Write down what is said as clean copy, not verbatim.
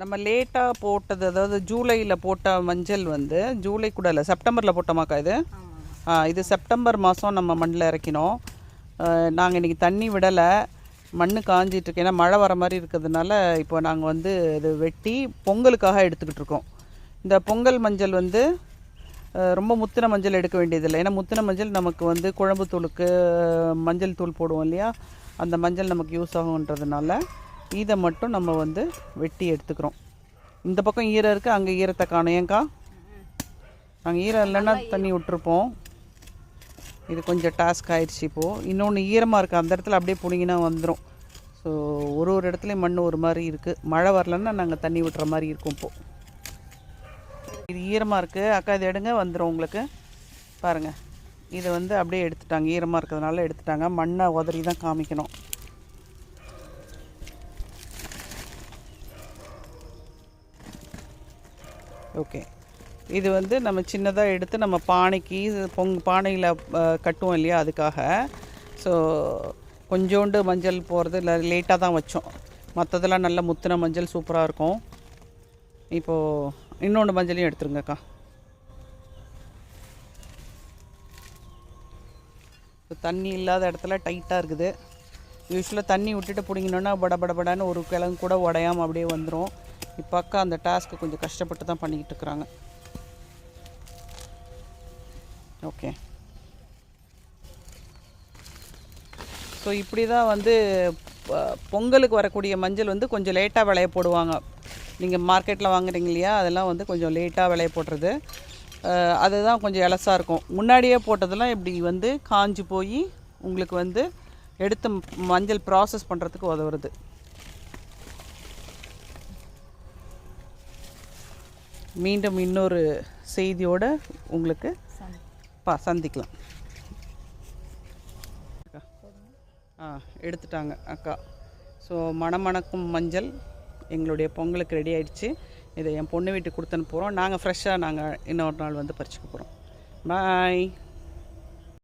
நம்ம லேட்டாக போட்டது, அதாவது ஜூலையில் போட்ட மஞ்சள் வந்து ஜூலை கூட இல்லை, செப்டம்பரில் போட்டோமாக்கா இது. இது செப்டம்பர் மாதம் நம்ம மண்ணில் இறக்கினோம். நாங்கள் இன்றைக்கி தண்ணி விடலை, மண் காஞ்சிட்ருக்கு. ஏன்னா மழை வர மாதிரி இருக்கிறதுனால இப்போ நாங்கள் வந்து இது வெட்டி பொங்கலுக்காக எடுத்துக்கிட்டு இருக்கோம். இந்த பொங்கல் மஞ்சள் வந்து ரொம்ப முத்தின மஞ்சள் எடுக்க வேண்டியதில்லை. ஏன்னா முத்தின மஞ்சள் நமக்கு வந்து குழம்பு தூளுக்கு மஞ்சள் தூள் போடுவோம் இல்லையா, அந்த மஞ்சள் நமக்கு யூஸ் ஆகுன்றதுனால இதை மட்டும் நம்ம வந்து வெட்டி எடுத்துக்கிறோம். இந்த பக்கம் ஈரம் இருக்குது, அங்கே ஈரத்தை காணும். ஏங்க்கா நாங்கள் ஈரம் இல்லைன்னா தண்ணி விட்டுருப்போம். இது கொஞ்சம் டாஸ்க் ஆகிடுச்சு. இப்போது இன்னொன்று ஈரமாக இருக்குது, அந்த இடத்துல அப்படியே பிடிங்கினா வந்துடும். ஸோ ஒரு இடத்துலையும் மண் ஒரு மாதிரி இருக்குது. மழை வரலன்னா நாங்கள் தண்ணி விட்டுற மாதிரி இருக்கும். இப்போது இது ஈரமாக இருக்குது. அக்கா இது எடுங்க, வந்துடும் உங்களுக்கு. பாருங்கள், இதை வந்து அப்படியே எடுத்துட்டாங்க. ஈரமாக இருக்கிறதுனால எடுத்துட்டாங்க. மண்ணை உதறி தான் காமிக்கணும். ஓகே, இது வந்து நம்ம சின்னதாக எடுத்து நம்ம பானைக்கு பானையில் கட்டுவோம் இல்லையா, அதுக்காக. ஸோ கொஞ்சோண்டு மஞ்சள் போகிறது இல்லை, லேட்டாக தான் வச்சோம். மற்றதெல்லாம் நல்ல முத்தின மஞ்சள் சூப்பராக இருக்கும். இப்போது இன்னொன்று மஞ்சளையும் எடுத்துருங்கக்கா. இப்போ தண்ணி இல்லாத இடத்துல டைட்டாக இருக்குது. யூஸ்வலாக தண்ணி விட்டுட்டு பிடிங்கினோன்னா படபடபடான்னு ஒரு கிழங்கு கூட உடையாமல் அப்படியே வந்துடும். இப்போ அக்கா அந்த டாஸ்க்கு கொஞ்சம் கஷ்டப்பட்டு தான் பண்ணிக்கிட்டு இருக்கிறாங்க. ஓகே, ஸோ இப்படி தான் வந்து பொங்கலுக்கு வரக்கூடிய மஞ்சள் வந்து கொஞ்சம் லேட்டாக விளைய போடுவாங்க. நீங்கள் மார்க்கெட்டில் வாங்குறீங்க இல்லையா, அதெல்லாம் வந்து கொஞ்சம் லேட்டாக விளைய போடுறது. அதுதான் கொஞ்சம் எலசாக இருக்கும். முன்னாடியே போட்டதெல்லாம் இப்படி வந்து காஞ்சி போய் உங்களுக்கு வந்து எடுத்து மஞ்சள் ப்ராசஸ் பண்ணுறதுக்கு உதவுறது. மீண்டும் இன்னொரு செய்தியோடு உங்களுக்கு சந்திக்கலாம். எடுத்துட்டாங்க அக்கா. ஸோ மணமணக்கும் மஞ்சள் எங்களுடைய பொங்கலுக்கு ரெடி ஆகிடுச்சு. இதை என் பொண்ணு வீட்டுக்கு கொடுத்துன்னு போகிறோம். நாங்கள் ஃப்ரெஷ்ஷாக இன்னொரு நாள் வந்து பறிச்சுக்க போகிறோம். பாய்.